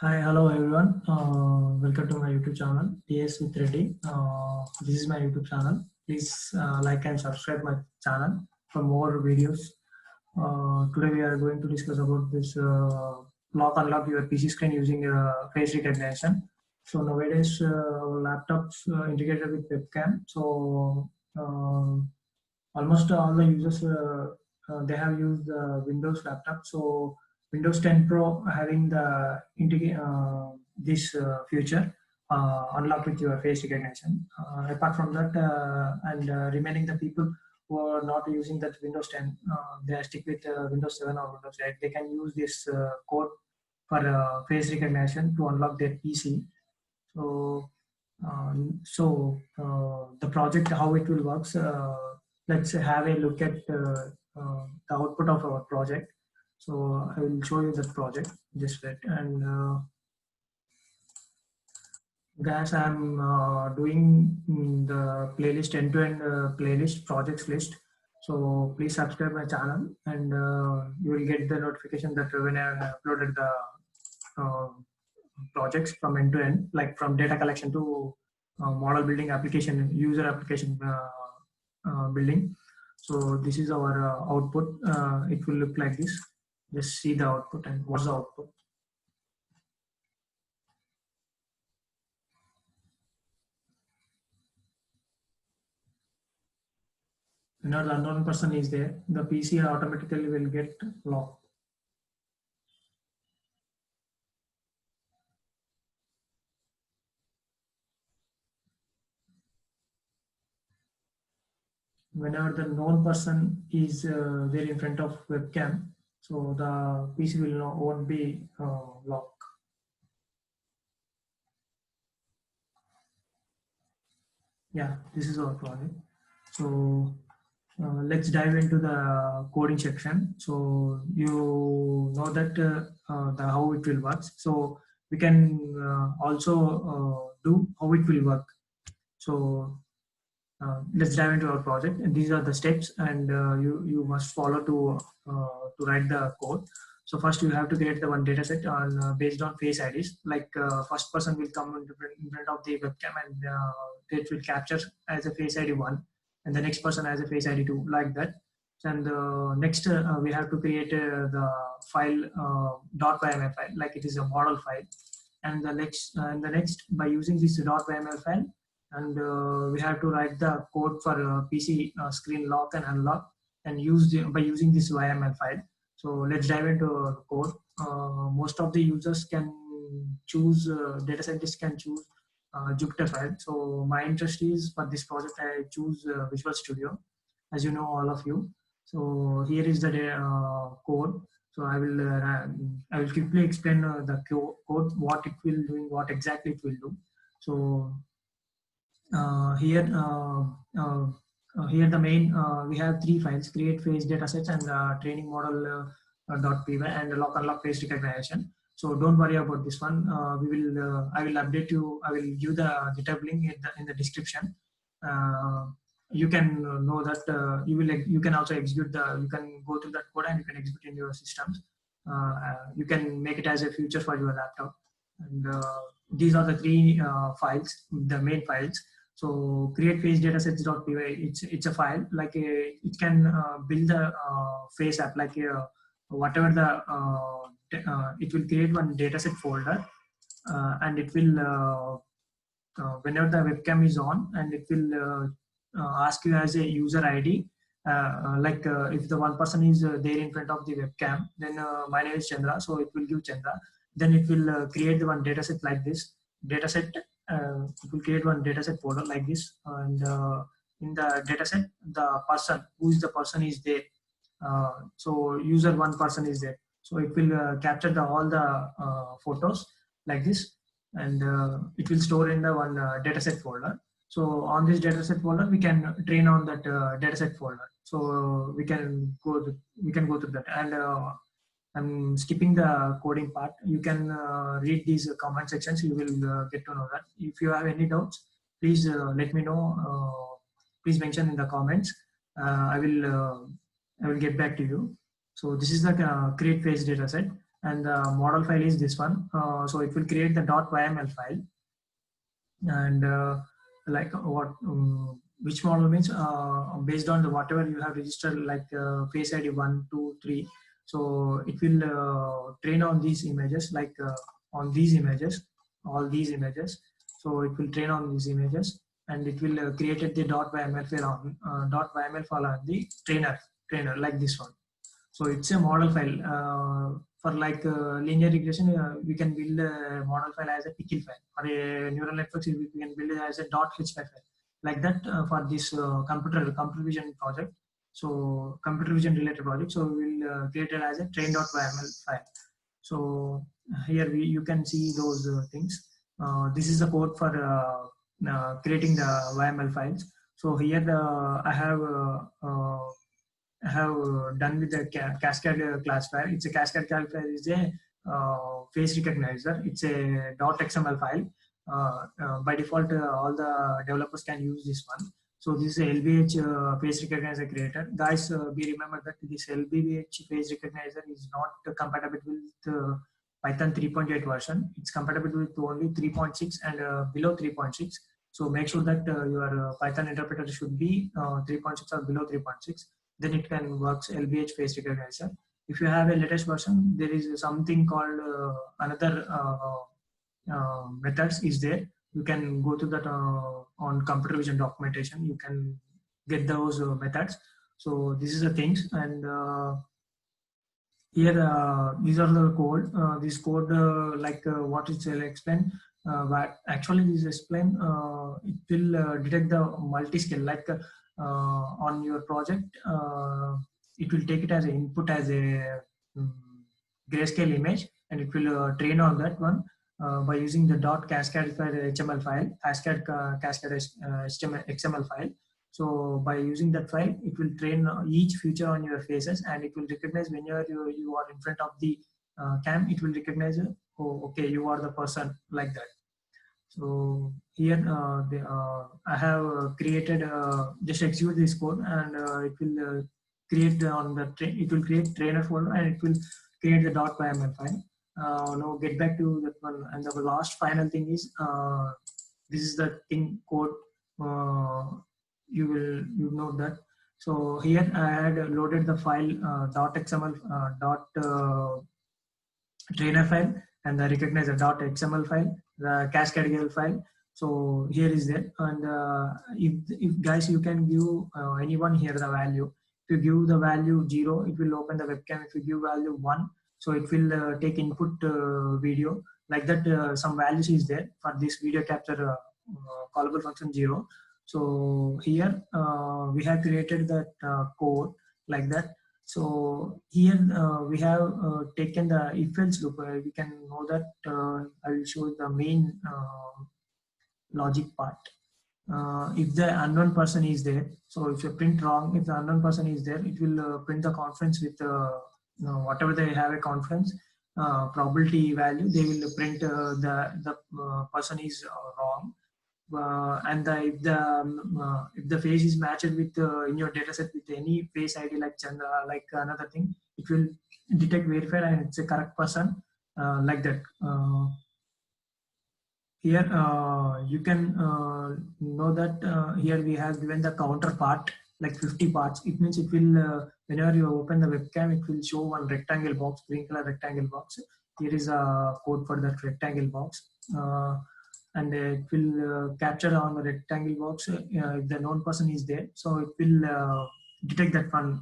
Hi, hello everyone. Welcome to my YouTube channel, PS with Reddy. This is my YouTube channel. Please like and subscribe my channel for more videos. Today we are going to discuss about this lock unlock your PC screen using face recognition. So nowadays laptops integrated with webcam. So almost all the users they have used Windows laptop. So Windows 10 Pro having the this feature unlock with your face recognition. Apart from that, and remaining the people who are not using that Windows 10, they stick with Windows 7 or Windows 8. They can use this code for face recognition to unlock their PC. So, the project, how it will works. Let's have a look at the output of our project. So I will show you that project. Just wait. And guys, I'm doing the playlist end-to-end playlist projects list. So please subscribe my channel, and you will get the notification that when I uploaded the uh, projects from end to end, like from data collection to model building, application, user application building. So this is our output. It will look like this. Just see the output and what's the output. Whenever the unknown person is there, the PC automatically will get locked. Whenever the known person is there in front of webcam, so the PC will not won't be locked. Yeah, this is our project. So let's dive into the coding section. So you know that the how it will work. So we can also do how it will work. So let's dive into our project. And these are the steps, and you must follow to write the code. So first you have to create the one data set on based on face IDs. Like first person will come in front of the webcam, and it will capture as a face ID 1, and the next person as a face ID 2, like that. And next we have to create the file .yml file, like it is a model file. And the next by using this .yml file, and we have to write the code for PC screen lock and unlock, and by using this YML file. So let's dive into code. Most of the users can choose, data scientists can choose Jupyter file. So my interest is for this project, I choose Visual Studio, as you know, all of you. So here is the code. So I will quickly explain the code, what it will do, what exactly it will do. So here here the main we have three files: create phase datasets, and training model .py, and lock unlock face recognition. So don't worry about this one. We will I will update you. I will give the GitHub link in the description. uh, you can know that you can also execute you can go through that code, and you can execute in your systems. You can make it as a feature for your laptop. And these are the three files, the main files. So create phase datasets.py, it's a file like it can build a face app, like whatever it will create one dataset folder, and it will whenever the webcam is on, and it will ask you as a user ID. Like if the one person is there in front of the webcam, then my name is Chandra, so it will give Chandra. Then it will create the one dataset like this dataset. It will create one dataset folder like this, and in the dataset, the person, who is the person is there. So user one person is there. So it will capture all the photos like this, and it will store in the one dataset folder. So on this dataset folder, we can train on that dataset folder. So we can go through that. And I'm skipping the coding part. You can read these comment sections. You will get to know that. If you have any doubts, please let me know. Please mention in the comments. I will get back to you. So this is the create phase data set. and the model file is this one. So it will create the .yml file, and like what which model means based on the whatever you have registered, like face ID 1, 2, 3. So it will train on these images, like on these images, all these images. So it will train on these images, and it will create the .yml file on .yml file on the trainer like this one. So it's a model file. For like linear regression, we can build a model file as a pickle file. For a neural networks, we can build it as a .html file. Like that for this computer vision project. So computer vision related project. So we will create it as a train.yml file. So here you can see those things. This is the code for creating the YML files. So here I have done with the Cascade classifier. It's a Cascade classifier is a face recognizer. It's a .xml file. By default, all the developers can use this one. So this is a LBH face recognizer creator. Guys, be remember that this LBH face recognizer is not compatible with Python 3.8 version. It's compatible with only 3.6 and below 3.6. So make sure that your Python interpreter should be 3.6 or below 3.6. Then it can work LBH face recognizer. If you have a latest version, there is something called another methods is there. You can go to that on computer vision documentation. You can get those methods. So this is the things, and here these are the code. This code like what it will explain. But actually this explain it will detect the multi-scale, like on your project, it will take it as an input as a grayscale image, and it will train on that one by using the .cascade HTML file, cascade XML file. So by using that file, it will train each feature on your faces, and it will recognize whenever you are in front of the cam, it will recognize, oh, okay, you are the person, like that. So here I have created just execute this code, and it will create on the it will create trainer folder, and it will create the .yml file. Now get back to that one, and the last final thing is this is the thing code. You know that. So here I had loaded the file .xml trainer file, and the recognizer .xml file, the cascade file. So here is that, and if guys, you can give anyone here the value. If you give the value 0, it will open the webcam. If you give value 1, so it will take input video, like that. Some values is there for this video capture callable function 0. So here we have created that code like that. So here we have taken the if-else loop. We can know that I will show the main logic part. If the unknown person is there, so if you print wrong, if the unknown person is there, it will print the conference with whatever they have a conference probability value. They will print the person is wrong. And if the face is matched with in your dataset with any face ID like Chandra, like another thing, it will detect verified and it's a correct person, like that. Here you can know that here we have given the counter part like 50 parts. It means it will whenever you open the webcam, it will show one rectangle box, green color rectangle box. Here is a code for that rectangle box. And it will capture on the rectangle box if the known person is there. So it will detect that one,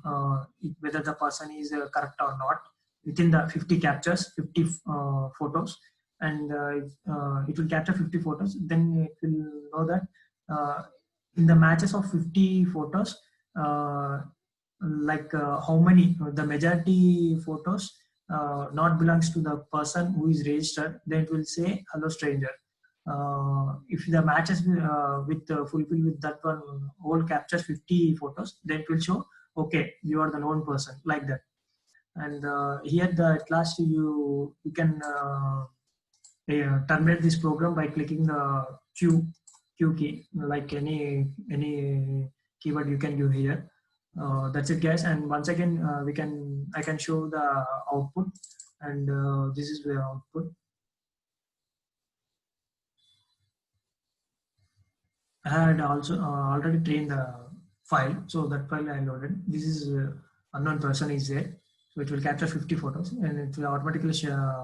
whether the person is correct or not within the 50 captures, 50 photos. And it will capture 50 photos. Then it will know that in the matches of 50 photos, like how many, the majority photos not belongs to the person who is registered, then it will say hello stranger. If the matches with fulfill with that one all captures 50 photos, then it will show okay, you are the known person, like that. And here at last you can terminate this program by clicking the Q key, like any keyword you can give here. That's it, guys. And once again I can show the output. and this is the output. I had also already trained the file, so that file I loaded. This is unknown person is there, so it will capture 50 photos and it will automatically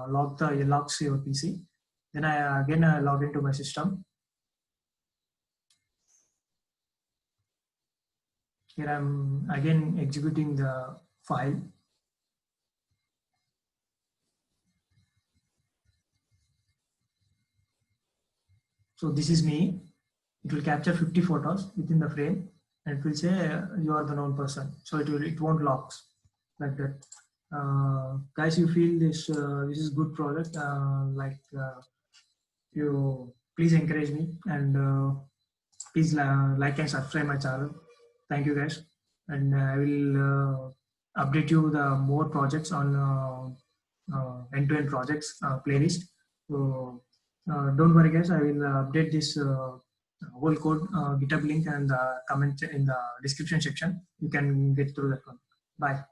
logs your PC. Then I again log into my system. Here I'm again executing the file. So this is me. It will capture 50 photos within the frame, and it will say you are the known person. So it won't lock like that. Guys, you feel this is good product? You please encourage me and please like and subscribe my channel. Thank you guys, and I will update you the more projects on end-to-end projects playlist. So don't worry guys, I will update this whole code GitHub link and the comment in the description section. You can get through that one. Bye.